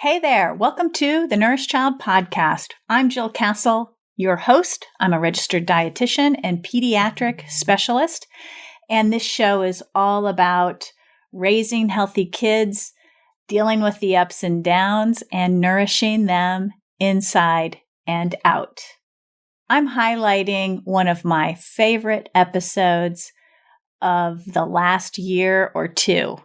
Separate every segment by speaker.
Speaker 1: Hey there, welcome to the Nourish Child podcast. I'm Jill Castle, your host. I'm a registered dietitian and pediatric specialist, and this show is all about raising healthy kids, dealing with the ups and downs, and nourishing them inside and out. I'm highlighting one of my favorite episodes of the last year or two,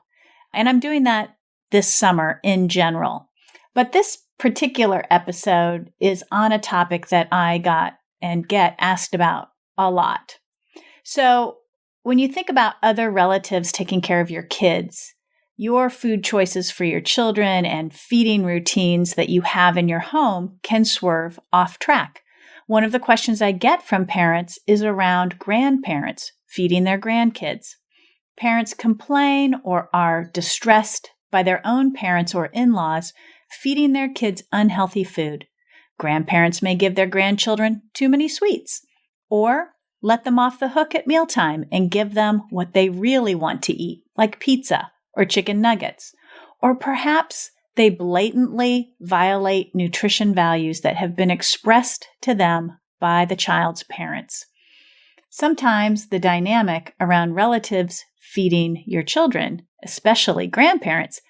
Speaker 1: and I'm doing that this summer in general. But this particular episode is on a topic that I got and get asked about a lot. So when you think about other relatives taking care of your kids, your food choices for your children and feeding routines that you have in your home can swerve off track. One of the questions I get from parents is around grandparents feeding their grandkids. Parents complain or are distressed by their own parents or in-laws feeding their kids unhealthy food. Grandparents may give their grandchildren too many sweets, or let them off the hook at mealtime and give them what they really want to eat, like pizza or chicken nuggets. Or perhaps they blatantly violate nutrition values that have been expressed to them by the child's parents. Sometimes the dynamic around relatives feeding your children, especially grandparents,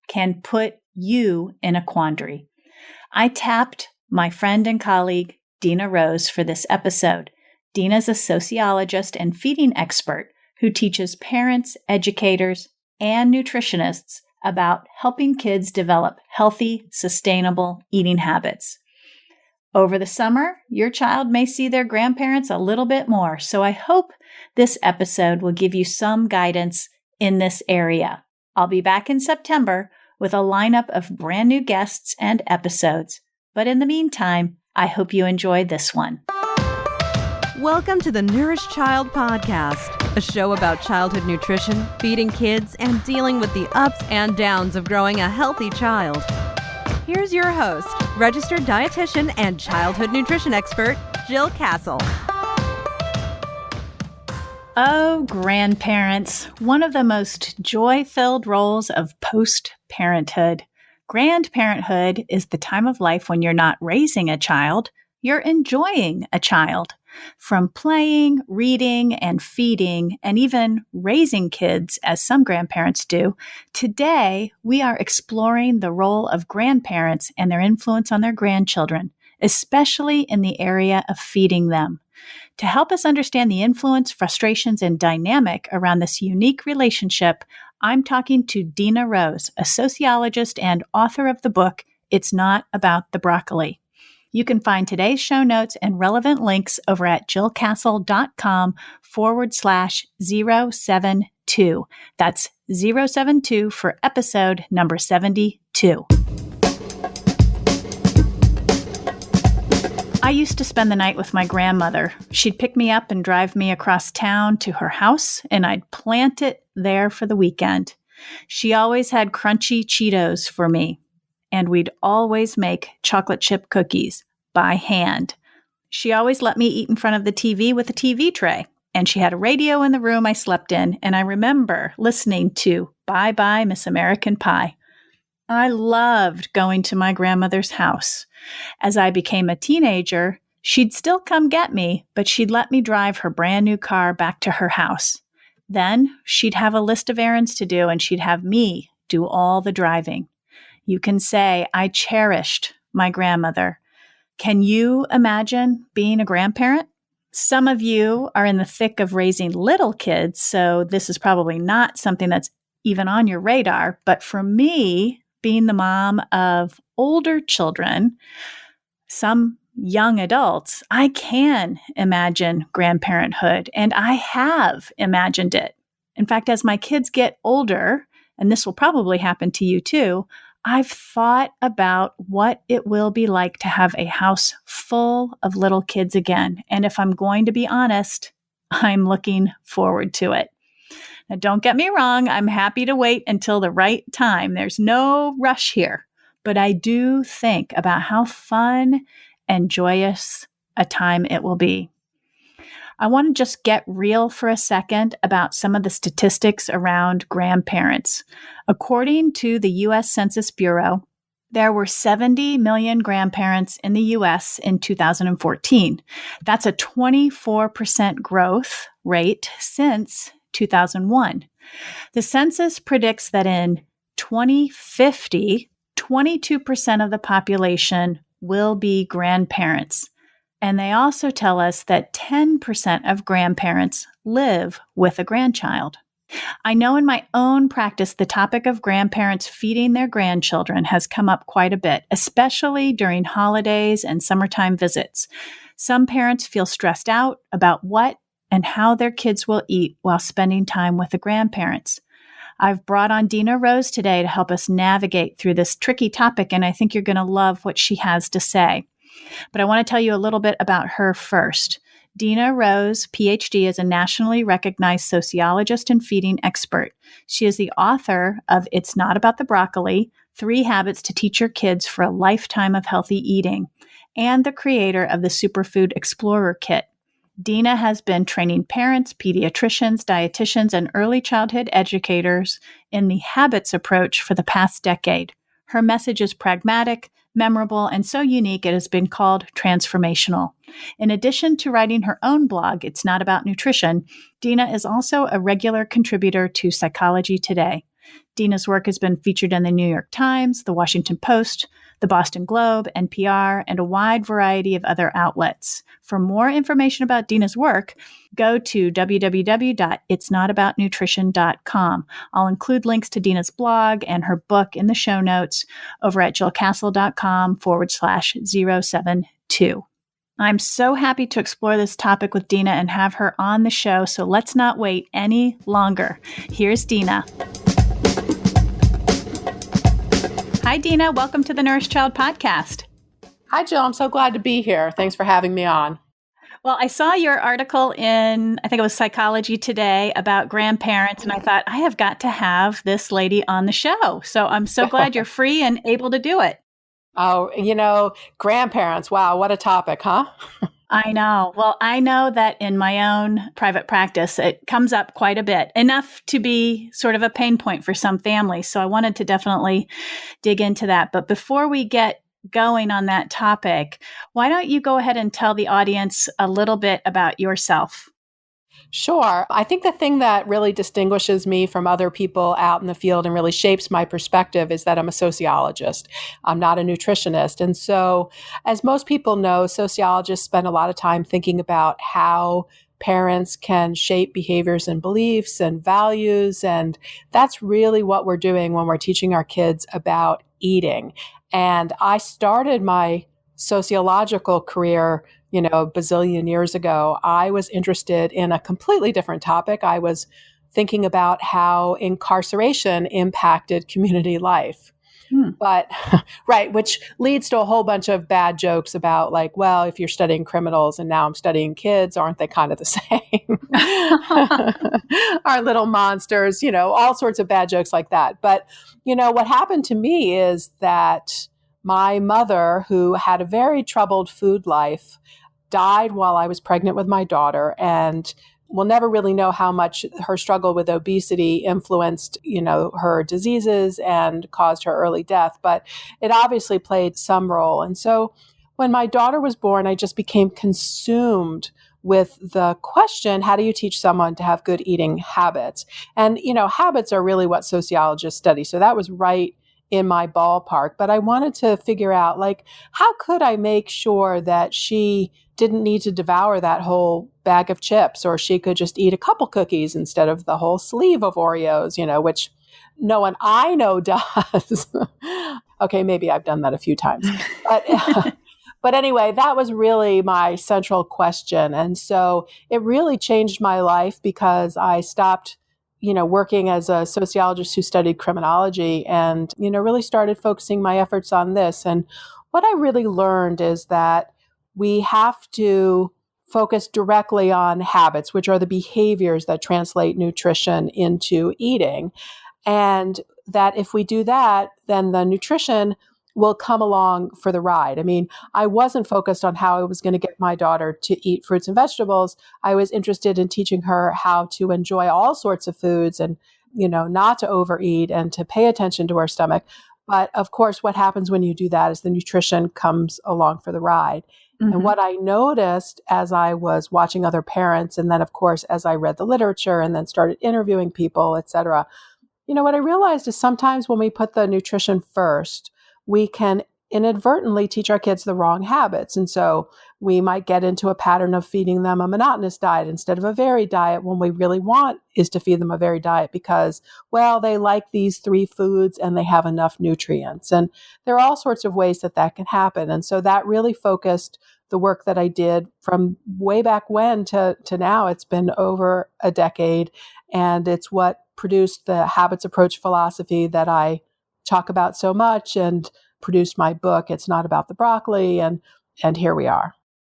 Speaker 1: can put you in a quandary. I tapped my friend and colleague, Dina Rose, for this episode. Dina's a sociologist and feeding expert who teaches parents, educators, and nutritionists about helping kids develop healthy, sustainable eating habits. Over the summer, your child may see their grandparents a little bit more, so I hope this episode will give you some guidance in this area. I'll be back in September with a lineup of brand new guests and episodes. But in the meantime, I hope you enjoy this one.
Speaker 2: Welcome to the Nourish Child podcast, a show about childhood nutrition, feeding kids, and dealing with the ups and downs of growing a healthy child. Here's your host, registered dietitian and childhood nutrition expert, Jill Castle.
Speaker 1: Oh, grandparents, one of the most joy-filled roles of post-parenthood. Grandparenthood is the time of life when you're not raising a child, you're enjoying a child. From playing, reading, and feeding, and even raising kids, as some grandparents do, today we are exploring the role of grandparents and their influence on their grandchildren, especially in the area of feeding them. To help us understand the influence, frustrations, and dynamic around this unique relationship, I'm talking to Dina Rose, a sociologist and author of the book, It's Not About the Broccoli. You can find today's show notes and relevant links over at jillcastle.com/072. That's 072 for episode number 72. I used to spend the night with my grandmother. She'd pick me up and drive me across town to her house, and I'd plant it there for the weekend. She always had crunchy Cheetos for me, and we'd always make chocolate chip cookies by hand. She always let me eat in front of the TV with a TV tray, and she had a radio in the room I slept in, and I remember listening to Bye Bye Miss American Pie. I loved going to my grandmother's house. As I became a teenager, she'd still come get me, but she'd let me drive her brand new car back to her house. Then she'd have a list of errands to do, and she'd have me do all the driving. You can say I cherished my grandmother. Can you imagine being a grandparent? Some of you are in the thick of raising little kids, so this is probably not something that's even on your radar. But for me, being the mom of older children, some young adults, I can imagine grandparenthood, and I have imagined it. In fact, as my kids get older, and this will probably happen to you too, I've thought about what it will be like to have a house full of little kids again. And if I'm going to be honest, I'm looking forward to it. Now, don't get me wrong, I'm happy to wait until the right time. There's no rush here. But I do think about how fun and joyous a time it will be. I want to just get real for a second about some of the statistics around grandparents. According to the U.S. Census Bureau, There were 70 million grandparents in the U.S. in 2014. That's a 24% growth rate since 2001. The census predicts that in 2050, 22% of the population will be grandparents. And they also tell us that 10% of grandparents live with a grandchild. I know in my own practice, the topic of grandparents feeding their grandchildren has come up quite a bit, especially during holidays and summertime visits. Some parents feel stressed out about what and how their kids will eat while spending time with the grandparents. I've brought on Dina Rose today to help us navigate through this tricky topic, and I think you're going to love what she has to say. But I want to tell you a little bit about her first. Dina Rose, PhD, is a nationally recognized sociologist and feeding expert. She is the author of It's Not About the Broccoli, 3 Habits to Teach Your Kids for a Lifetime of Healthy Eating, and the creator of the Superfood Explorer Kit. Dina has been training parents, pediatricians, dietitians, and early childhood educators in the habits approach for the past decade. Her message is pragmatic, memorable, and so unique it has been called transformational. In addition to writing her own blog, It's Not About Nutrition, Dina is also a regular contributor to Psychology Today. Dina's work has been featured in the New York Times, the Washington Post, the Boston Globe, NPR, and a wide variety of other outlets. For more information about Dina's work, go to www.itsnotaboutnutrition.com. I'll include links to Dina's blog and her book in the show notes over at jillcastle.com/072. I'm so happy to explore this topic with Dina and have her on the show, so let's not wait any longer. Here's Dina. Hi, Dina. Welcome to the Nourish Child podcast.
Speaker 3: Hi, Jill. I'm so glad to be here. Thanks for having me on.
Speaker 1: Well, I saw your article in, I think it was Psychology Today, about grandparents, and I thought, I have got to have this lady on the show. So I'm so glad you're free and able to do it.
Speaker 3: Oh, grandparents. Wow, what a topic, huh?
Speaker 1: I know. Well, I know that in my own private practice, it comes up quite a bit, enough to be sort of a pain point for some families. So I wanted to definitely dig into that. But before we get going on that topic, why don't you go ahead and tell the audience a little bit about yourself?
Speaker 3: Sure. I think the thing that really distinguishes me from other people out in the field and really shapes my perspective is that I'm a sociologist. I'm not a nutritionist. And so, as most people know, sociologists spend a lot of time thinking about how parents can shape behaviors and beliefs and values. And that's really what we're doing when we're teaching our kids about eating. And I started my sociological career a bazillion years ago. I was interested in a completely different topic. I was thinking about how incarceration impacted community life. But, right, which leads to a whole bunch of bad jokes about if you're studying criminals and now I'm studying kids, aren't they kind of the same? Our little monsters, all sorts of bad jokes like that. But, what happened to me is that my mother, who had a very troubled food life, died while I was pregnant with my daughter, and we'll never really know how much her struggle with obesity influenced, her diseases and caused her early death, but it obviously played some role. And so when my daughter was born, I just became consumed with the question, how do you teach someone to have good eating habits? And, habits are really what sociologists study. So that was right in my ballpark. But I wanted to figure out, how could I make sure that she didn't need to devour that whole bag of chips, or she could just eat a couple cookies instead of the whole sleeve of Oreos, which no one I know does. Okay, maybe I've done that a few times. But anyway, that was really my central question. And so it really changed my life because I stopped working as a sociologist who studied criminology and, really started focusing my efforts on this. And what I really learned is that we have to focus directly on habits, which are the behaviors that translate nutrition into eating. And that if we do that, then the nutrition will come along for the ride. I mean, I wasn't focused on how I was going to get my daughter to eat fruits and vegetables. I was interested in teaching her how to enjoy all sorts of foods and, not to overeat and to pay attention to her stomach. But of course, what happens when you do that is the nutrition comes along for the ride. And what I noticed as I was watching other parents, and then of course, as I read the literature and then started interviewing people, et cetera, what I realized is sometimes when we put the nutrition first, we can inadvertently teach our kids the wrong habits. And so we might get into a pattern of feeding them a monotonous diet instead of a varied diet when we really want is to feed them a varied diet because, well, they like these 3 foods and they have enough nutrients. And there are all sorts of ways that can happen. And so that really focused the work that I did from way back when to now. It's been over a decade, and it's what produced the habits approach philosophy that I talk about so much and produced my book, It's Not About the Broccoli, and here we are.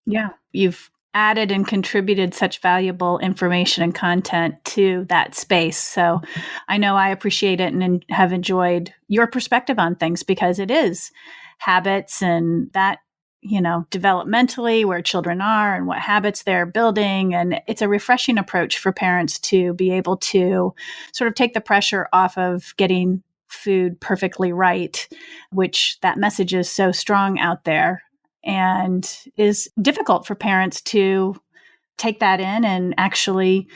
Speaker 1: Yeah, you've added and contributed such valuable information and content to that space. So I know I appreciate it and have enjoyed your perspective on things because it is habits and that, developmentally where children are and what habits they're building. And it's a refreshing approach for parents to be able to sort of take the pressure off of getting food perfectly right, which that message is so strong out there and is difficult for parents to take that in and actually,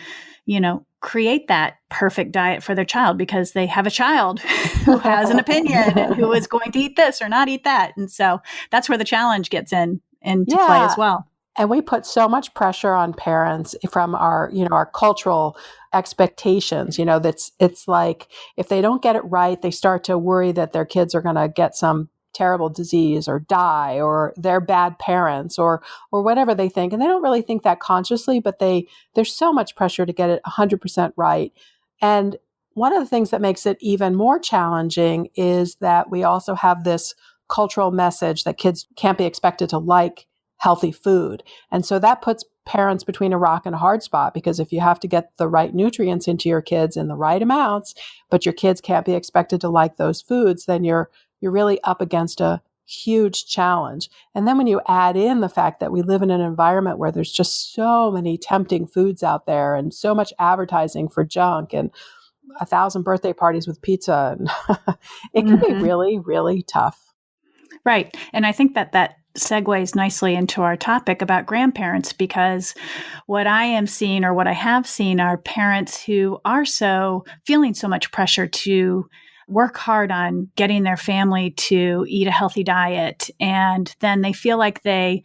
Speaker 1: create that perfect diet for their child because they have a child who has an opinion and who is going to eat this or not eat that. And so that's where the challenge gets into play as well.
Speaker 3: And we put so much pressure on parents from our cultural expectations. It's like if they don't get it right, they start to worry that their kids are going to get some terrible disease or die or they're bad parents or whatever they think. And they don't really think that consciously, but there's so much pressure to get it 100% right. And one of the things that makes it even more challenging is that we also have this cultural message that kids can't be expected to like healthy food. And so that puts parents between a rock and a hard spot because if you have to get the right nutrients into your kids in the right amounts, but your kids can't be expected to like those foods, then you're really up against a huge challenge. And then when you add in the fact that we live in an environment where there's just so many tempting foods out there and so much advertising for junk and 1,000 birthday parties with pizza, and it can be really, really tough.
Speaker 1: Right. And I think that segues nicely into our topic about grandparents, because what I am seeing or what I have seen are parents who are feeling so much pressure to work hard on getting their family to eat a healthy diet. And then they feel like they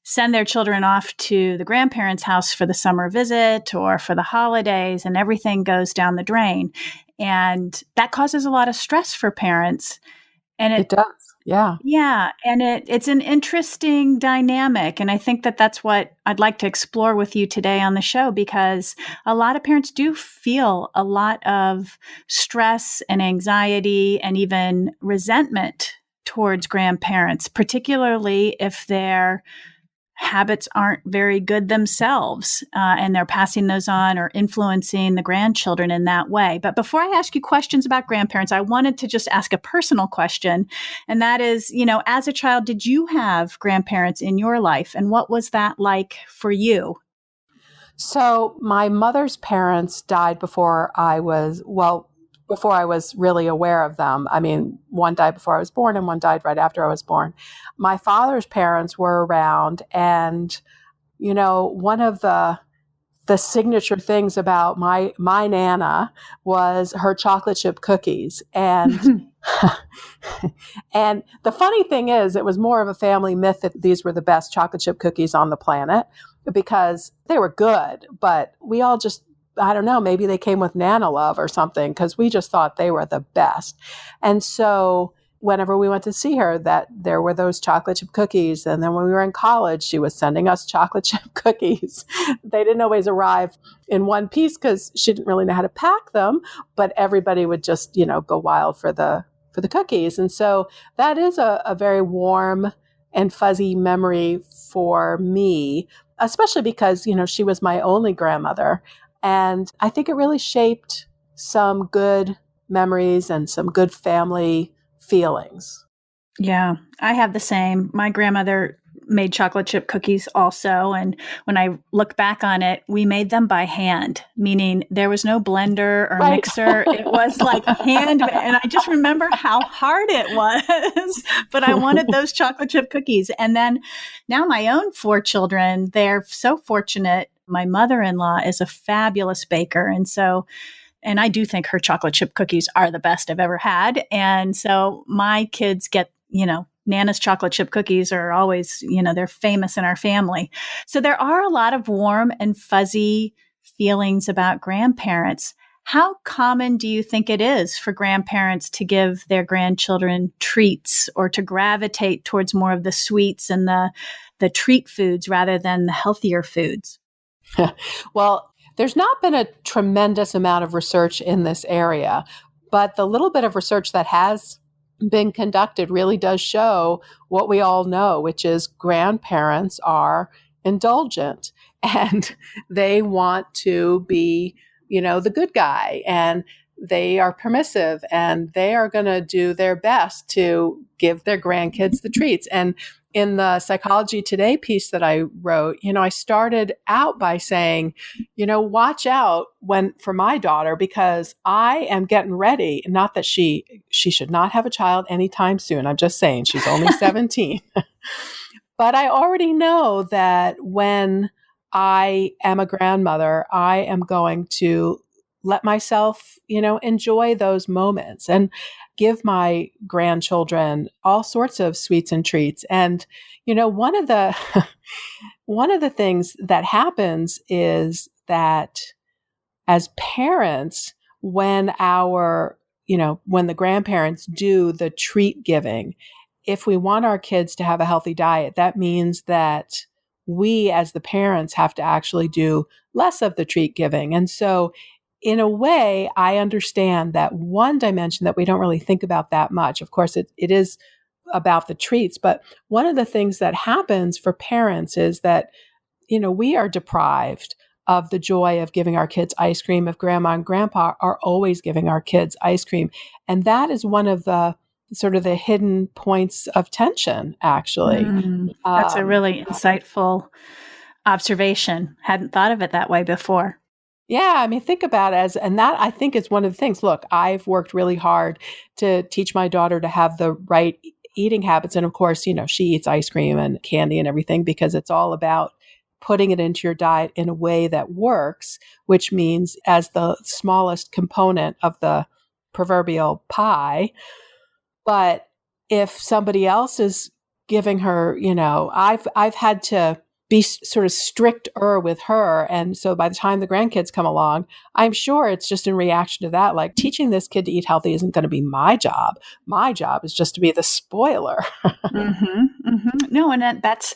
Speaker 1: send their children off to the grandparents' house for the summer visit or for the holidays, and everything goes down the drain. And that causes a lot of stress for parents. And
Speaker 3: it does. Yeah.
Speaker 1: Yeah. And it's an interesting dynamic. And I think that's what I'd like to explore with you today on the show, because a lot of parents do feel a lot of stress and anxiety and even resentment towards grandparents, particularly if their habits aren't very good themselves, and they're passing those on or influencing the grandchildren in that way. But before I ask you questions about grandparents, I wanted to just ask a personal question. And that is, as a child, did you have grandparents in your life? And what was that like for you?
Speaker 3: So my mother's parents died before I was really aware of them. I mean, one died before I was born and one died right after I was born. My father's parents were around, and, one of the signature things about my Nana was her chocolate chip cookies. And, and the funny thing is, it was more of a family myth that these were the best chocolate chip cookies on the planet because they were good, but we all just, I don't know, maybe they came with Nana love or something because we just thought they were the best. And so whenever we went to see her, that there were those chocolate chip cookies. And then when we were in college, she was sending us chocolate chip cookies. They didn't always arrive in one piece because she didn't really know how to pack them, but everybody would just, go wild for the cookies. And so that is a very warm and fuzzy memory for me, especially because, she was my only grandmother. And I think it really shaped some good memories and some good family feelings.
Speaker 1: Yeah, I have the same. My grandmother made chocolate chip cookies also. And when I look back on it, we made them by hand, meaning there was no blender or
Speaker 3: Right.
Speaker 1: mixer. It was like hand. And I just remember how hard it was, but I wanted those chocolate chip cookies. And then now my own 4 children, they're so fortunate. My mother-in-law is a fabulous baker. And I do think her chocolate chip cookies are the best I've ever had. And so my kids get, Nana's chocolate chip cookies are always, they're famous in our family. So there are a lot of warm and fuzzy feelings about grandparents. How common do you think it is for grandparents to give their grandchildren treats or to gravitate towards more of the sweets and the treat foods rather than the healthier foods?
Speaker 3: Well, there's not been a tremendous amount of research in this area, but the little bit of research that has been conducted really does show what we all know, which is grandparents are indulgent and they want to be, the good guy, and they are permissive and they are going to do their best to give their grandkids the treats. And in the Psychology Today piece that I wrote, I started out by saying, watch out for my daughter, because I am getting ready. Not that she should not have a child anytime soon. I'm just saying she's only 17. But I already know that when I am a grandmother, I am going to let myself, enjoy those moments and give my grandchildren all sorts of sweets and treats. And, one of the things that happens is that as parents, when the grandparents do the treat giving, if we want our kids to have a healthy diet, that means that we as the parents have to actually do less of the treat giving. And so in a way, I understand that one dimension that we don't really think about that much. Of course, it is about the treats, but one of the things that happens for parents is that, we are deprived of the joy of giving our kids ice cream if grandma and grandpa are always giving our kids ice cream. And that is one of the sort of the hidden points of tension, actually.
Speaker 1: That's a really insightful observation. Hadn't thought of it that way before.
Speaker 3: Yeah, I mean, think about it and that I think is one of the things. Look, I've worked really hard to teach my daughter to have the right eating habits. And of course, she eats ice cream and candy and everything because it's all about putting it into your diet in a way that works, which means as the smallest component of the proverbial pie. But if somebody else is giving her, I've had to be sort of stricter with her. And so by the time the grandkids come along, I'm sure it's just in reaction to that, like teaching this kid to eat healthy isn't going to be my job. My job is just to be the spoiler.
Speaker 1: No, and that's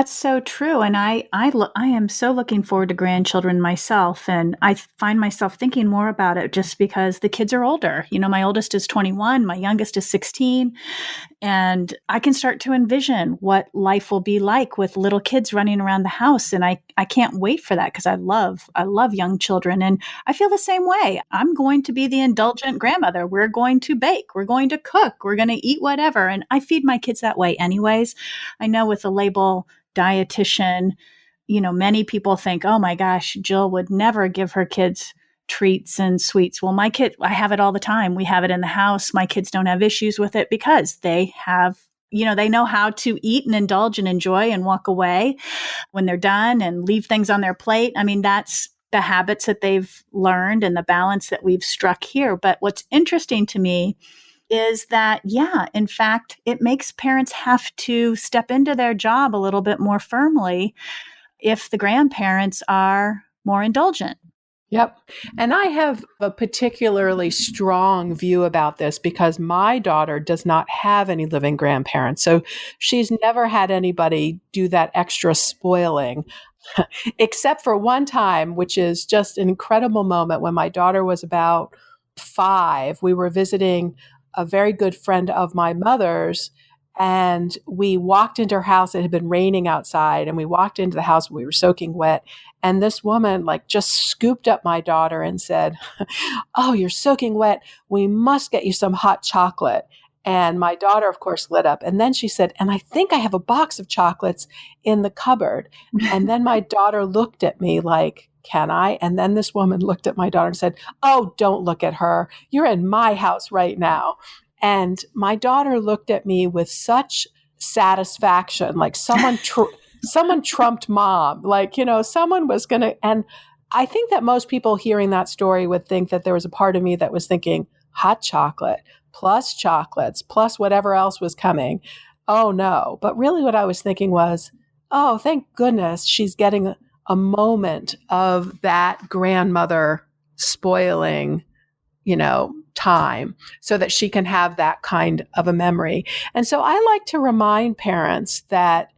Speaker 1: so true. And I am so looking forward to grandchildren myself. And I find myself thinking more about it just because the kids are older. My oldest is 21, my youngest is 16. And I can start to envision what life will be like with little kids running around the house. And I can't wait for that because I love young children. And I feel the same way. I'm going to be the indulgent grandmother. We're going to bake. We're going to cook. We're going to eat whatever. And I feed my kids that way anyways. I know with the label dietitian, many people think, oh my gosh, Jill would never give her kids treats and sweets. Well, my kid, I have it all the time. We have it in the house. My kids don't have issues with it because they have, they know how to eat and indulge and enjoy and walk away when they're done and leave things on their plate. I mean, that's the habits that they've learned and the balance that we've struck here. But what's interesting to me is that, in fact, it makes parents have to step into their job a little bit more firmly if the grandparents are more indulgent.
Speaker 3: Yep. And I have a particularly strong view about this because my daughter does not have any living grandparents. So she's never had anybody do that extra spoiling, except for one time, which is just an incredible moment when my daughter was about 5. We were visiting a very good friend of my mother's. And we walked into her house. It had been raining outside. And we walked into the house. We were soaking wet. And this woman just scooped up my daughter and said, oh, you're soaking wet. We must get you some hot chocolate. And my daughter, of course, lit up. And then she said, and I think I have a box of chocolates in the cupboard. And then my daughter looked at me like, can I? And then this woman looked at my daughter and said, oh, don't look at her. You're in my house right now. And my daughter looked at me with such satisfaction, like someone trumped mom, like, someone was going to. And I think that most people hearing that story would think that there was a part of me that was thinking hot chocolate plus chocolates plus whatever else was coming. Oh no. But really what I was thinking was, oh, thank goodness she's getting a moment of that grandmother spoiling, time so that she can have that kind of a memory. And so I like to remind parents that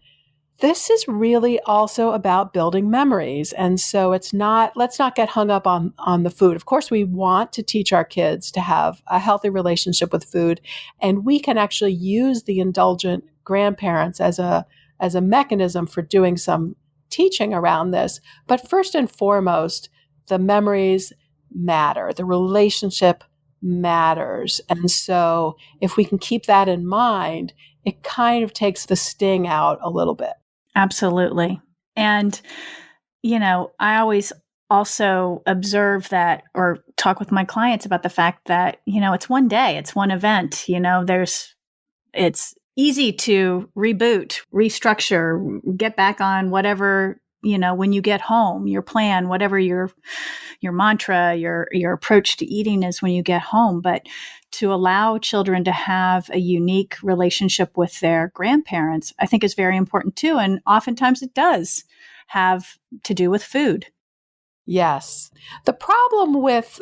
Speaker 3: this is really also about building memories. And so let's not get hung up on the food. Of course, we want to teach our kids to have a healthy relationship with food. And we can actually use the indulgent grandparents as a mechanism for doing some teaching around this. But first and foremost, the memories matter. The relationship matters. And so if we can keep that in mind, it kind of takes the sting out a little bit.
Speaker 1: Absolutely. And, I always also observe that or talk with my clients about the fact that, it's one day, it's one event, it's easy to reboot, restructure, get back on whatever, when you get home, your plan, whatever your mantra, your approach to eating is when you get home. But to allow children to have a unique relationship with their grandparents, I think is very important too. And oftentimes it does have to do with food.
Speaker 3: Yes. The problem with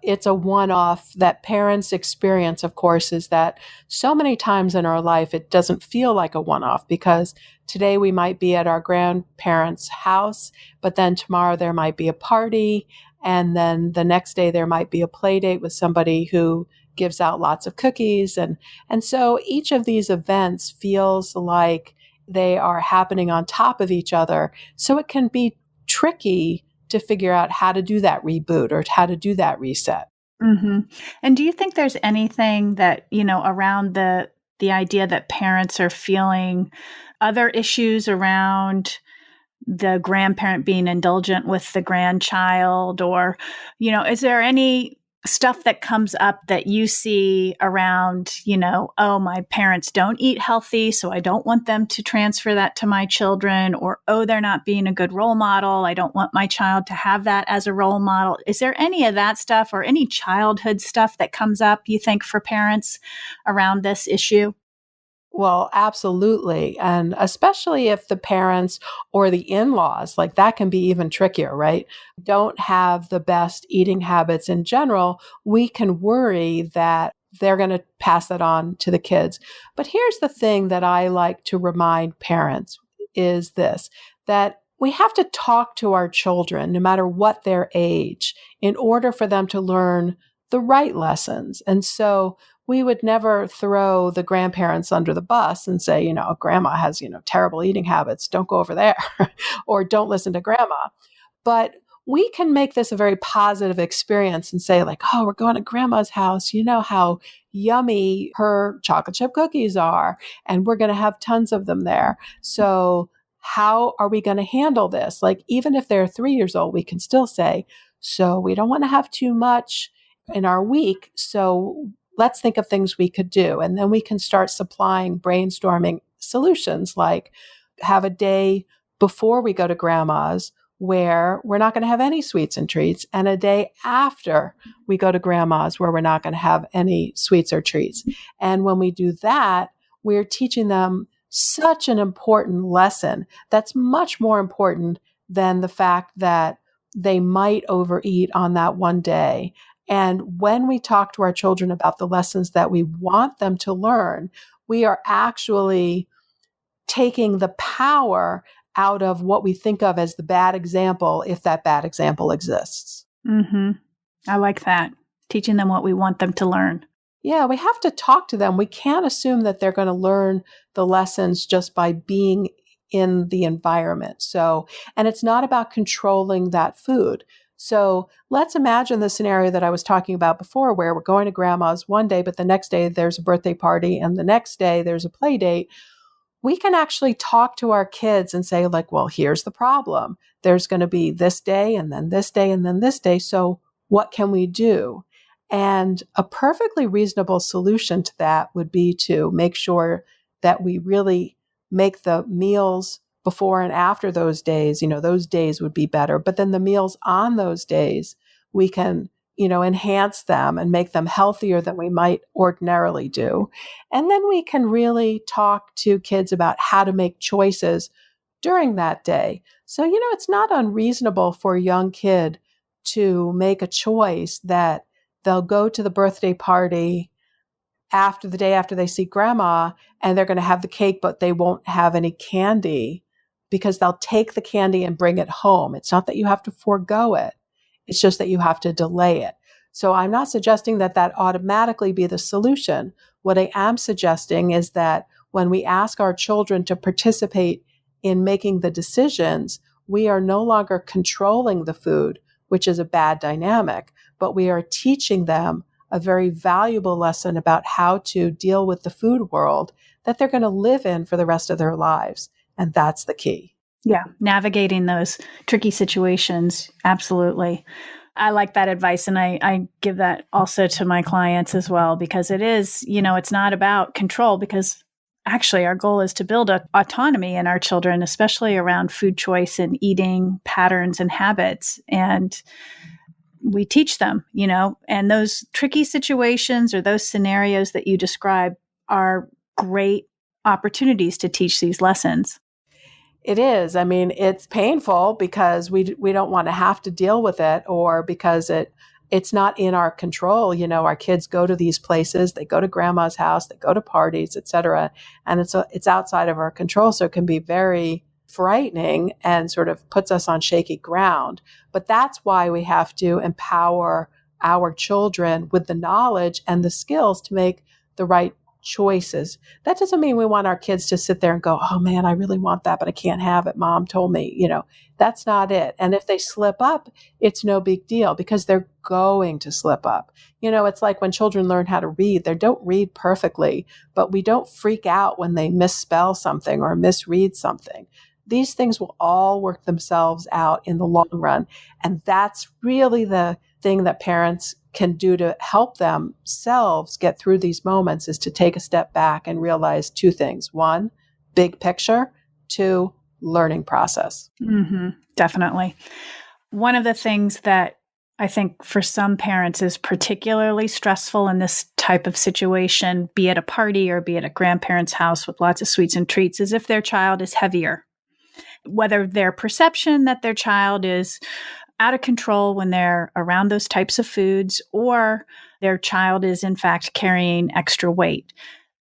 Speaker 3: it's a one-off that parents experience, of course, is that so many times in our life, it doesn't feel like a one-off because today we might be at our grandparents' house, but then tomorrow there might be a party. And then the next day there might be a play date with somebody who gives out lots of cookies. And so each of these events feels like they are happening on top of each other. So it can be tricky to figure out how to do that reboot or how to do that reset.
Speaker 1: Mm-hmm. And do you think there's anything that, around the idea that parents are feeling other issues around the grandparent being indulgent with the grandchild, or, is there any stuff that comes up that you see around, oh, my parents don't eat healthy, so I don't want them to transfer that to my children, or, oh, they're not being a good role model, I don't want my child to have that as a role model. Is there any of that stuff or any childhood stuff that comes up, you think, for parents around this issue?
Speaker 3: Well, absolutely. And especially if the parents or the in-laws, like that can be even trickier, right? Don't have the best eating habits in general, we can worry that they're going to pass that on to the kids. But here's the thing that I like to remind parents is this, that we have to talk to our children, no matter what their age, in order for them to learn the right lessons. And so we would never throw the grandparents under the bus and say, grandma has, terrible eating habits. Don't go over there or don't listen to grandma. But we can make this a very positive experience and say like, oh, we're going to grandma's house. You know how yummy her chocolate chip cookies are, and we're going to have tons of them there. So how are we going to handle this? Like, even if they're 3 years old, we can still say, so we don't want to have too much in our week. So let's think of things we could do. And then we can start supplying brainstorming solutions, like have a day before we go to grandma's where we're not going to have any sweets and treats, and a day after we go to grandma's where we're not going to have any sweets or treats. And when we do that, we're teaching them such an important lesson that's much more important than the fact that they might overeat on that one day. And when we talk to our children about the lessons that we want them to learn, we are actually taking the power out of what we think of as the bad example, if that bad example exists.
Speaker 1: Mm-hmm. I like that. Teaching them what we want them to learn.
Speaker 3: Yeah, we have to talk to them. We can't assume that they're going to learn the lessons just by being in the environment. So, and it's not about controlling that food. So let's imagine the scenario that I was talking about before, where we're going to grandma's one day, but the next day there's a birthday party and the next day there's a play date. We can actually talk to our kids and say, like, well, here's the problem. There's going to be this day and then this day and then this day. So what can we do? And a perfectly reasonable solution to that would be to make sure that we really make the meals before and after those days, those days would be better. But then the meals on those days, we can, enhance them and make them healthier than we might ordinarily do. And then we can really talk to kids about how to make choices during that day. So, it's not unreasonable for a young kid to make a choice that they'll go to the birthday party after the day after they see grandma, and they're going to have the cake, but they won't have any candy because they'll take the candy and bring it home. It's not that you have to forego it. It's just that you have to delay it. So I'm not suggesting that that automatically be the solution. What I am suggesting is that when we ask our children to participate in making the decisions, we are no longer controlling the food, which is a bad dynamic, but we are teaching them a very valuable lesson about how to deal with the food world that they're going to live in for the rest of their lives. And that's the key.
Speaker 1: Yeah, navigating those tricky situations. Absolutely. I like that advice. And I give that also to my clients as well, because it is, it's not about control, because actually our goal is to build autonomy in our children, especially around food choice and eating patterns and habits. And we teach them, and those tricky situations or those scenarios that you describe are great opportunities to teach these lessons.
Speaker 3: It is. I mean, it's painful because we don't want to have to deal with it, or because it's not in our control. Our kids go to these places, they go to grandma's house, they go to parties, etc., and it's outside of our control. So it can be very frightening and sort of puts us on shaky ground. But that's why we have to empower our children with the knowledge and the skills to make the right choices. That doesn't mean we want our kids to sit there and go, oh man, I really want that, but I can't have it. Mom told me, that's not it. And if they slip up, it's no big deal, because they're going to slip up. It's like when children learn how to read, they don't read perfectly, but we don't freak out when they misspell something or misread something. These things will all work themselves out in the long run. And that's really the thing that parents can do to help themselves get through these moments, is to take a step back and realize two things. One, big picture. Two, learning process.
Speaker 1: Mm-hmm, definitely. One of the things that I think for some parents is particularly stressful in this type of situation, be it a party or be it a grandparent's house with lots of sweets and treats, is if their child is heavier. Whether their perception that their child is out of control when they're around those types of foods, or their child is in fact carrying extra weight.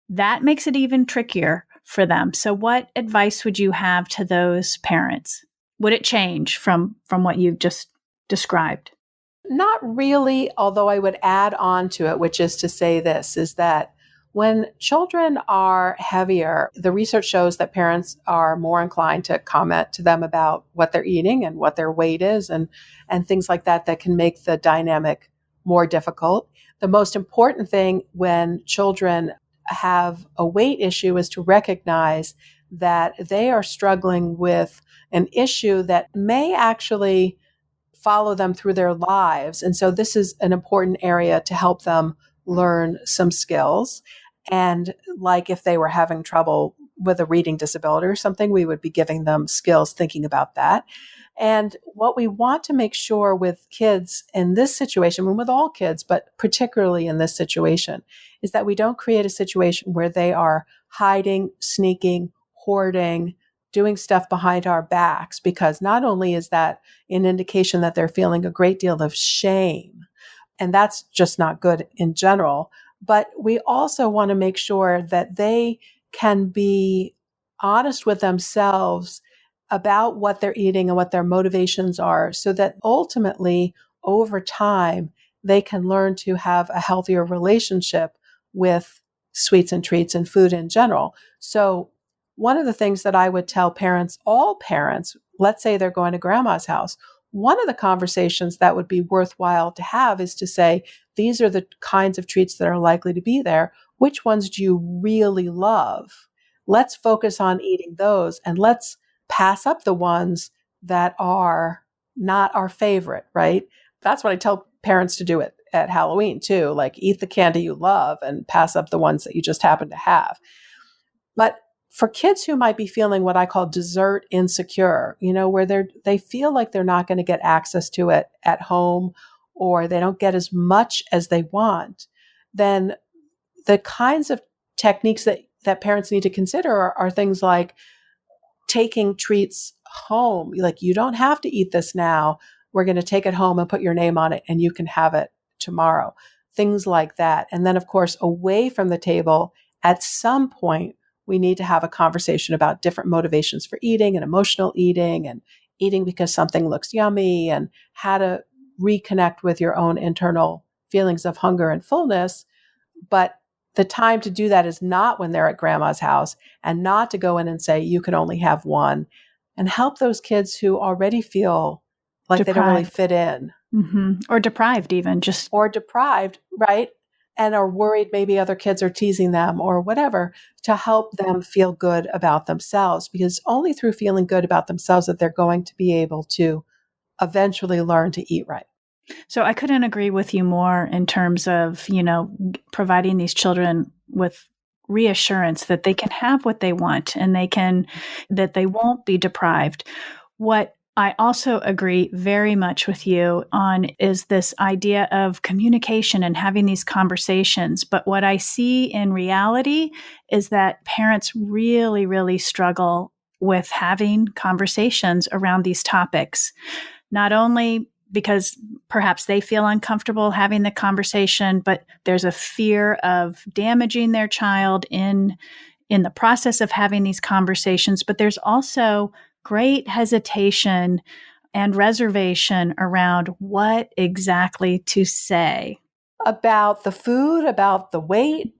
Speaker 1: That makes it even trickier for them. So what advice would you have to those parents? Would it change from what you've just described?
Speaker 3: Not really, although I would add on to it, which is to say this, is that when children are heavier, the research shows that parents are more inclined to comment to them about what they're eating and what their weight is, and things like that can make the dynamic more difficult. The most important thing when children have a weight issue is to recognize that they are struggling with an issue that may actually follow them through their lives. And so this is an important area to help them learn some skills. And like if they were having trouble with a reading disability or something, we would be giving them skills thinking about that. And what we want to make sure with kids in this situation, and with all kids, but particularly in this situation, is that we don't create a situation where they are hiding, sneaking, hoarding, doing stuff behind our backs, because not only is that an indication that they're feeling a great deal of shame, and that's just not good in general, but we also want to make sure that they can be honest with themselves about what they're eating and what their motivations are, so that ultimately, over time, they can learn to have a healthier relationship with sweets and treats and food in general. So one of the things that I would tell parents, all parents, let's say they're going to grandma's house, one of the conversations that would be worthwhile to have is to say, these are the kinds of treats that are likely to be there. Which ones do you really love? Let's focus on eating those, and let's pass up the ones that are not our favorite, right? That's what I tell parents to do at Halloween too. Like, eat the candy you love and pass up the ones that you just happen to have. But for kids who might be feeling what I call dessert insecure, where they feel like they're not going to get access to it at home, or they don't get as much as they want, then the kinds of techniques that parents need to consider are things like taking treats home. Like, you don't have to eat this now. We're going to take it home and put your name on it, and you can have it tomorrow. Things like that. And then, of course, away from the table, at some point, we need to have a conversation about different motivations for eating and emotional eating and eating because something looks yummy, and how to reconnect with your own internal feelings of hunger and fullness. But the time to do that is not when they're at grandma's house, and not to go in and say, you can only have one, and help those kids who already feel like deprived. They don't really fit in.
Speaker 1: Mm-hmm. Or deprived even.
Speaker 3: Or deprived, right? And are worried maybe other kids are teasing them or whatever, to help them feel good about themselves, because only through feeling good about themselves that they're going to be able to eventually learn to eat right.
Speaker 1: So I couldn't agree with you more in terms of, providing these children with reassurance that they can have what they want, and that they won't be deprived. What I also agree very much with you on is this idea of communication and having these conversations. But what I see in reality is that parents really, really struggle with having conversations around these topics, not only because perhaps they feel uncomfortable having the conversation, but there's a fear of damaging their child in the process of having these conversations. But there's also great hesitation and reservation around what exactly to say.
Speaker 3: About the food, about the weight.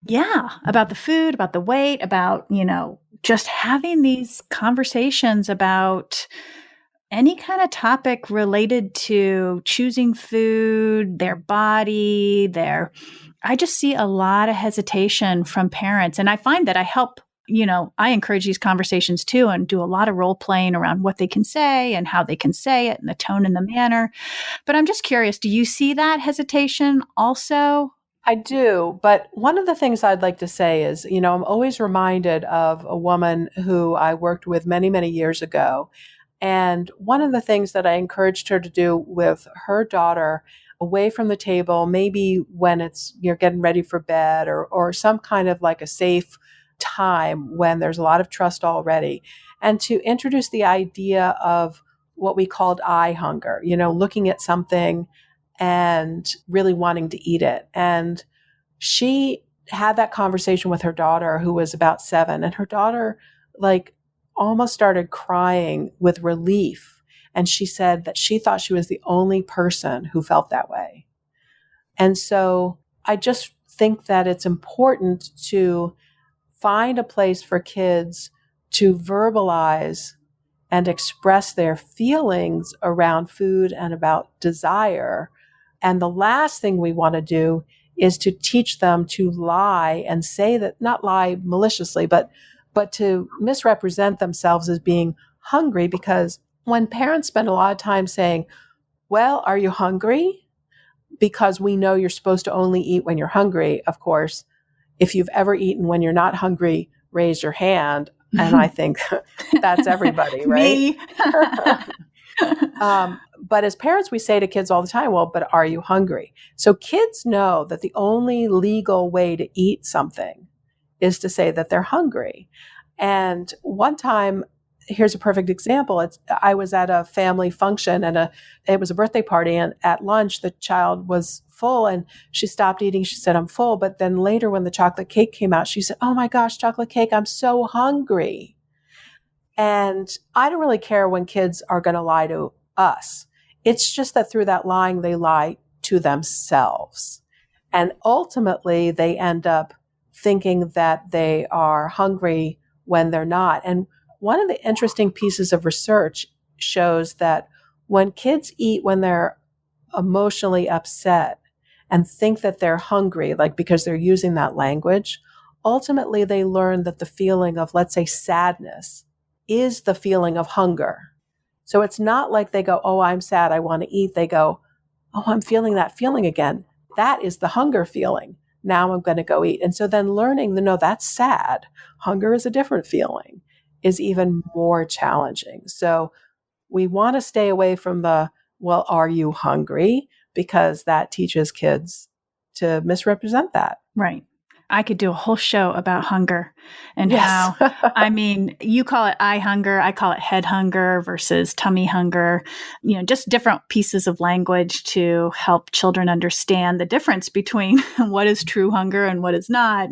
Speaker 1: Yeah, about the food, about the weight, about, just having these conversations about any kind of topic related to choosing food, their body, I just see a lot of hesitation from parents. And I find that I help, I encourage these conversations too, and do a lot of role playing around what they can say and how they can say it and the tone and the manner. But I'm just curious, do you see that hesitation also?
Speaker 3: I do. But one of the things I'd like to say is, I'm always reminded of a woman who I worked with many, many years ago. And one of the things that I encouraged her to do with her daughter away from the table, maybe when you're getting ready for bed, or some kind of like a safe time when there's a lot of trust already, and to introduce the idea of what we called eye hunger, looking at something and really wanting to eat it. And she had that conversation with her daughter, who was about 7, and her daughter almost started crying with relief. And she said that she thought she was the only person who felt that way. And so I just think that it's important to find a place for kids to verbalize and express their feelings around food and about desire. And the last thing we want to do is to teach them to lie and say that, not lie maliciously, but to misrepresent themselves as being hungry. Because when parents spend a lot of time saying, well, are you hungry? Because we know you're supposed to only eat when you're hungry. Of course, if you've ever eaten when you're not hungry, raise your hand. And I think that's everybody, right?
Speaker 1: Me.
Speaker 3: But as parents, we say to kids all the time, well, but are you hungry? So kids know that the only legal way to eat something is to say that they're hungry. And one time, here's a perfect example. I was at a family function, and it was a birthday party, and at lunch, the child was full and she stopped eating. She said, I'm full. But then later, when the chocolate cake came out, she said, oh my gosh, chocolate cake, I'm so hungry. And I don't really care when kids are going to lie to us. It's just that through that lying, they lie to themselves. And ultimately, they end up thinking that they are hungry when they're not. And one of the interesting pieces of research shows that when kids eat when they're emotionally upset and think that they're hungry, like because they're using that language, ultimately they learn that the feeling of, let's say, sadness is the feeling of hunger. So it's not like they go, oh, I'm sad, I want to eat. They go, oh, I'm feeling that feeling again. That is the hunger feeling. Now I'm going to go eat. And so then learning, no, that's sad. Hunger is a different feeling, is even more challenging. So we want to stay away from the, well, are you hungry? Because that teaches kids to misrepresent that.
Speaker 1: Right. I could do a whole show about hunger and
Speaker 3: Yes.
Speaker 1: how, I mean, you call it eye hunger, I call it head hunger versus tummy hunger, just different pieces of language to help children understand the difference between what is true hunger and what is not.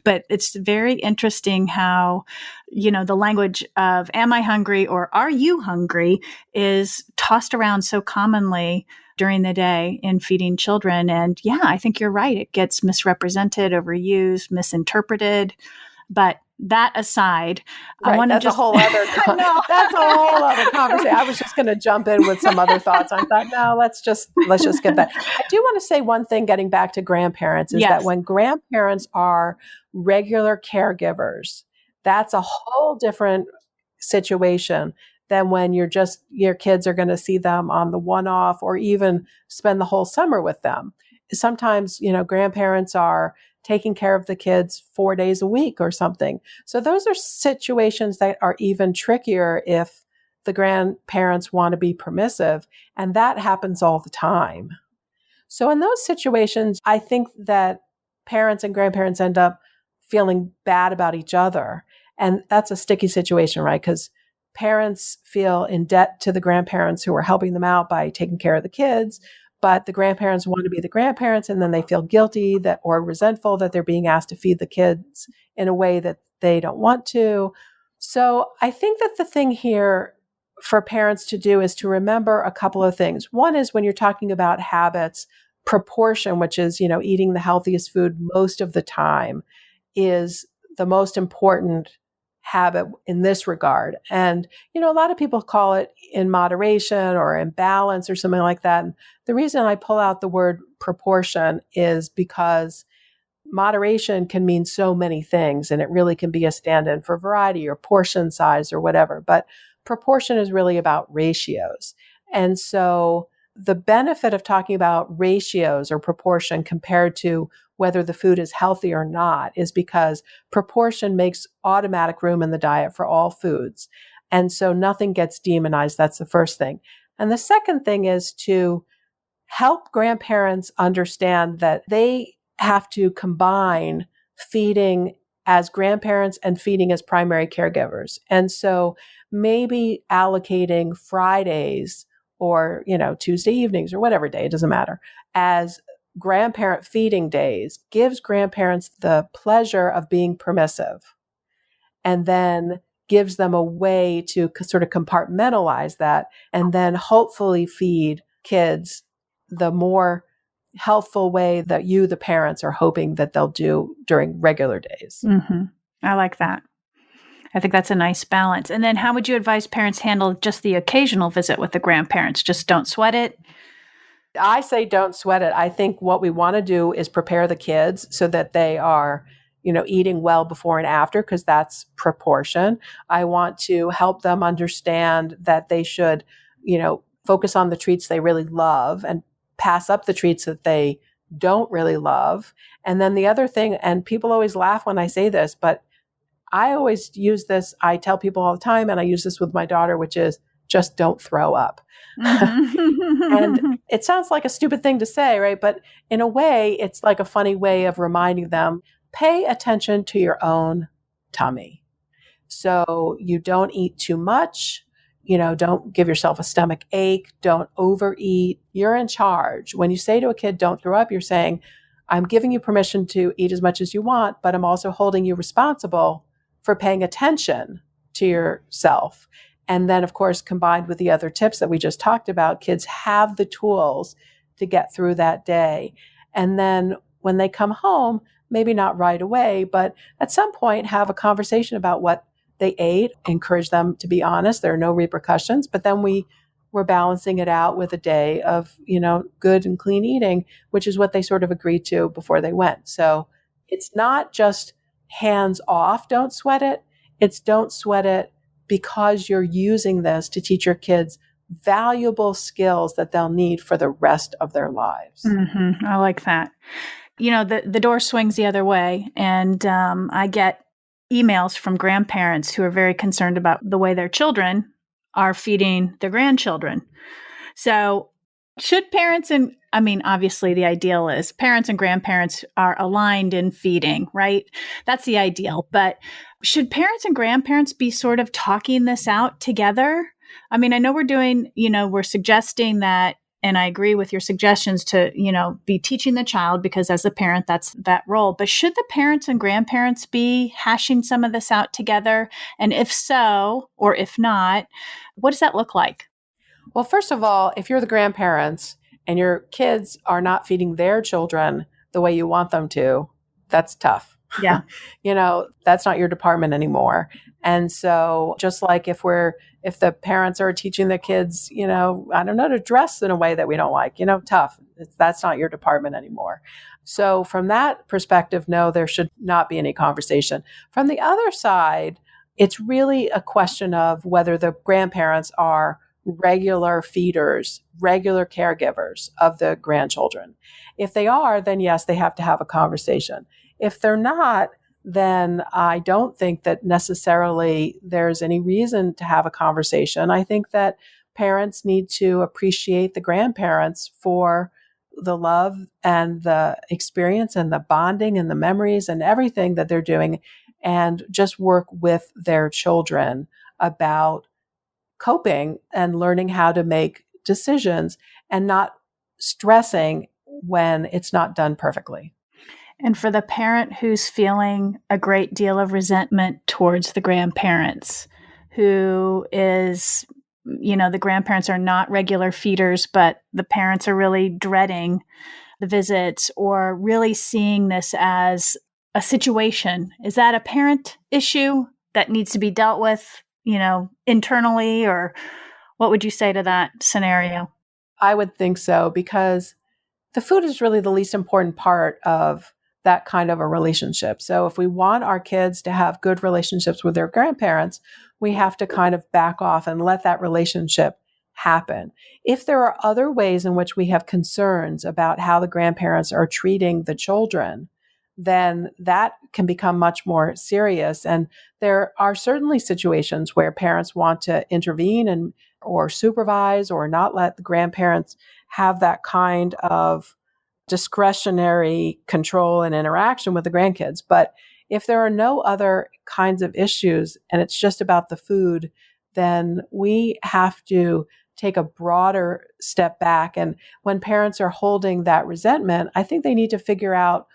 Speaker 1: But it's very interesting how, the language of am I hungry or are you hungry is tossed around so commonly during the day in feeding children. And yeah, I think you're right. It gets misrepresented, overused, misinterpreted. But that aside,
Speaker 3: right,
Speaker 1: I want to
Speaker 3: that's a whole other that's a whole other conversation. I was just going to jump in with some other thoughts. I thought, no, let's just get that. I do want to say one thing, getting back to grandparents, is that when grandparents are regular caregivers, that's a whole different situation than when your kids are going to see them on the one-off or even spend the whole summer with them. Sometimes, grandparents are taking care of the kids 4 days a week or something. So those are situations that are even trickier if the grandparents want to be permissive, and that happens all the time. So in those situations, I think that parents and grandparents end up feeling bad about each other. And that's a sticky situation, right? Because parents feel in debt to the grandparents who are helping them out by taking care of the kids, but the grandparents want to be the grandparents, and then they feel guilty or resentful that they're being asked to feed the kids in a way that they don't want to. So I think that the thing here for parents to do is to remember a couple of things. One is when you're talking about habits, proportion, which is, eating the healthiest food most of the time, is the most important habit in this regard. And, a lot of people call it in moderation or in balance or something like that. And the reason I pull out the word proportion is because moderation can mean so many things, and it really can be a stand-in for variety or portion size or whatever. But proportion is really about ratios. And so the benefit of talking about ratios or proportion compared to whether the food is healthy or not is because proportion makes automatic room in the diet for all foods. And so nothing gets demonized. That's the first thing. And the second thing is to help grandparents understand that they have to combine feeding as grandparents and feeding as primary caregivers. And so maybe allocating Fridays or, Tuesday evenings or whatever day, it doesn't matter, as grandparent feeding days gives grandparents the pleasure of being permissive, and then gives them a way to sort of compartmentalize that and then hopefully feed kids the more healthful way that you, the parents, are hoping that they'll do during regular days.
Speaker 1: Mm-hmm. I like that. I think that's a nice balance. And then how would you advise parents handle just the occasional visit with the grandparents? Just don't sweat it?
Speaker 3: I say don't sweat it. I think what we want to do is prepare the kids so that they are, eating well before and after, because that's proportion. I want to help them understand that they should, focus on the treats they really love and pass up the treats that they don't really love. And then the other thing, and people always laugh when I say this, but I always use this, I tell people all the time, and I use this with my daughter, which is just don't throw up. Mm-hmm. And it sounds like a stupid thing to say, right? But in a way, it's like a funny way of reminding them, pay attention to your own tummy. So you don't eat too much, don't give yourself a stomach ache, don't overeat. You're in charge. When you say to a kid, don't throw up, you're saying, I'm giving you permission to eat as much as you want, but I'm also holding you responsible for paying attention to yourself. And then, of course, combined with the other tips that we just talked about, kids have the tools to get through that day. And then when they come home, maybe not right away, but at some point have a conversation about what they ate, encourage them to be honest. There are no repercussions, but then we're we're balancing it out with a day of, good and clean eating, which is what they sort of agreed to before they went. So it's not just hands off, don't sweat it. It's don't sweat it because you're using this to teach your kids valuable skills that they'll need for the rest of their lives.
Speaker 1: Mm-hmm. I like that. The door swings the other way, and I get emails from grandparents who are very concerned about the way their children are feeding their grandchildren. So should parents obviously the ideal is parents and grandparents are aligned in feeding, right? That's the ideal. But should parents and grandparents be sort of talking this out together? I know we're suggesting that, and I agree with your suggestions to, be teaching the child because as a parent, that's that role. But should the parents and grandparents be hashing some of this out together? And if so, or if not, what does that look like?
Speaker 3: Well, first of all, if you're the grandparents and your kids are not feeding their children the way you want them to, that's tough.
Speaker 1: Yeah.
Speaker 3: That's not your department anymore. And so just like if the parents are teaching the kids, to dress in a way that we don't like, tough. That's not your department anymore. So from that perspective, no, there should not be any conversation. From the other side, it's really a question of whether the grandparents are regular feeders, regular caregivers of the grandchildren. If they are, then yes, they have to have a conversation. If they're not, then I don't think that necessarily there's any reason to have a conversation. I think that parents need to appreciate the grandparents for the love and the experience and the bonding and the memories and everything that they're doing, and just work with their children about coping and learning how to make decisions and not stressing when it's not done perfectly.
Speaker 1: And for the parent who's feeling a great deal of resentment towards the grandparents, who is, the grandparents are not regular feeders, but the parents are really dreading the visits or really seeing this as a situation. Is that a parent issue that needs to be dealt with, internally, or what would you say to that scenario?
Speaker 3: I would think so, because the food is really the least important part of that kind of a relationship. So if we want our kids to have good relationships with their grandparents, we have to kind of back off and let that relationship happen. If there are other ways in which we have concerns about how the grandparents are treating the children, then that can become much more serious. And there are certainly situations where parents want to intervene or supervise or not let the grandparents have that kind of discretionary control and interaction with the grandkids. But if there are no other kinds of issues and it's just about the food, then we have to take a broader step back. And when parents are holding that resentment, I think they need to figure out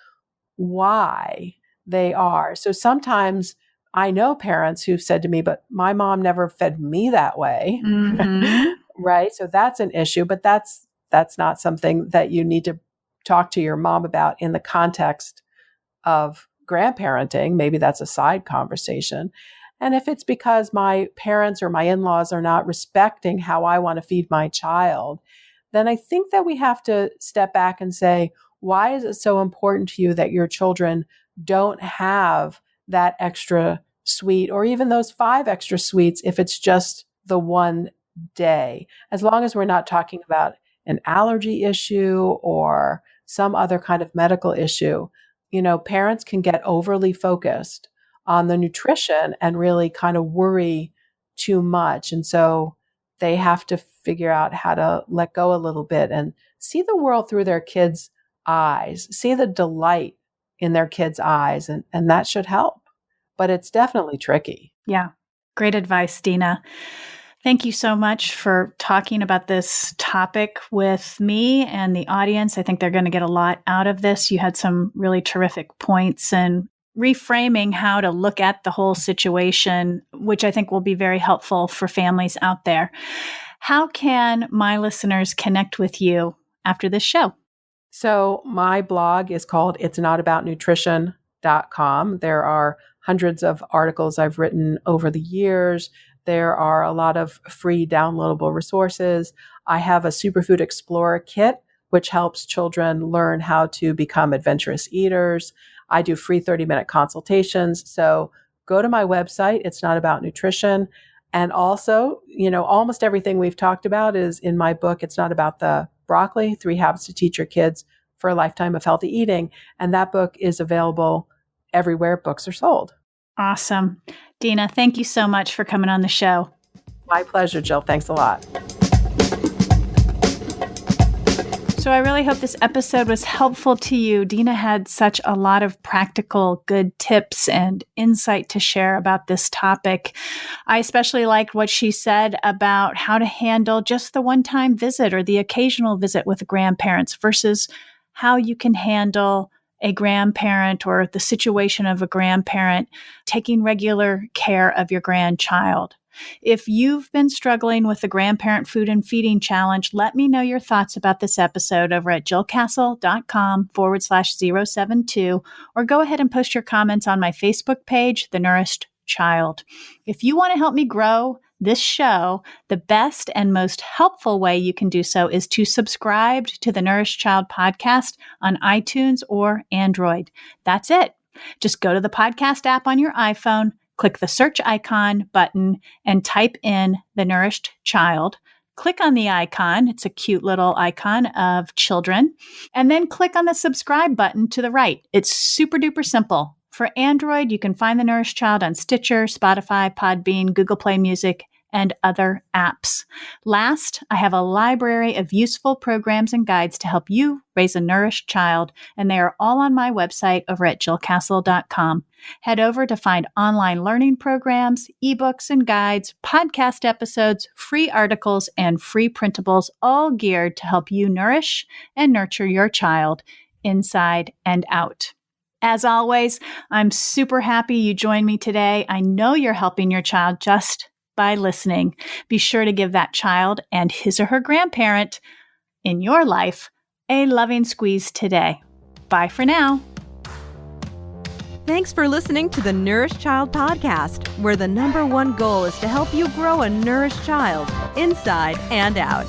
Speaker 3: why they are. So sometimes I know parents who've said to me, but my mom never fed me that way.
Speaker 1: Mm-hmm.
Speaker 3: Right? So that's an issue, but that's not something that you need to talk to your mom about in the context of grandparenting. Maybe that's a side conversation. And if it's because my parents or my in-laws are not respecting how I want to feed my child, then I think that we have to step back and say, why is it so important to you that your children don't have that extra sweet or even those 5 extra sweets if it's just the one day? As long as we're not talking about an allergy issue or some other kind of medical issue, parents can get overly focused on the nutrition and really kind of worry too much. And so they have to figure out how to let go a little bit and see the world through their kids' eyes, see the delight in their kids' eyes, and that should help. But it's definitely tricky.
Speaker 1: Yeah. Great advice, Dina. Thank you so much for talking about this topic with me and the audience. I think they're going to get a lot out of this. You had some really terrific points and reframing how to look at the whole situation, which I think will be very helpful for families out there. How can my listeners connect with you after this show?
Speaker 3: So my blog is called It's Not About Nutrition nutritionists.com. There are hundreds of articles I've written over the years. There are a lot of free downloadable resources. I have a Superfood Explorer kit, which helps children learn how to become adventurous eaters. I do free 30-minute consultations. So go to my website. It's Not About Nutrition. And also, almost everything we've talked about is in my book. It's Not About the Broccoli, 3 Habits to Teach Your Kids for a Lifetime of Healthy Eating. And that book is available everywhere books are sold.
Speaker 1: Awesome. Dina, thank you so much for coming on the show.
Speaker 3: My pleasure, Jill. Thanks a lot.
Speaker 1: So I really hope this episode was helpful to you. Dina had such a lot of practical, good tips and insight to share about this topic. I especially liked what she said about how to handle just the one-time visit or the occasional visit with grandparents versus how you can handle a grandparent or the situation of a grandparent taking regular care of your grandchild. If you've been struggling with the Grandparent Food and Feeding Challenge, let me know your thoughts about this episode over at jillcastle.com/072, or go ahead and post your comments on my Facebook page, The Nourished Child. If you want to help me grow this show, the best and most helpful way you can do so is to subscribe to the Nourished Child podcast on iTunes or Android. That's it. Just go to the podcast app on your iPhone, click the search icon button, and type in The Nourished Child. Click on the icon. It's a cute little icon of children. And then click on the subscribe button to the right. It's super duper simple. For Android, you can find The Nourished Child on Stitcher, Spotify, Podbean, Google Play Music, and other apps. Last, I have a library of useful programs and guides to help you raise a nourished child, and they are all on my website over at jillcastle.com. Head over to find online learning programs, ebooks and guides, podcast episodes, free articles, and free printables, all geared to help you nourish and nurture your child inside and out. As always, I'm super happy you joined me today. I know you're helping your child just by listening. Be sure to give that child and his or her grandparent in your life a loving squeeze today. Bye for now.
Speaker 2: Thanks for listening to the Nourished Child podcast, where the #1 goal is to help you grow a nourished child inside and out.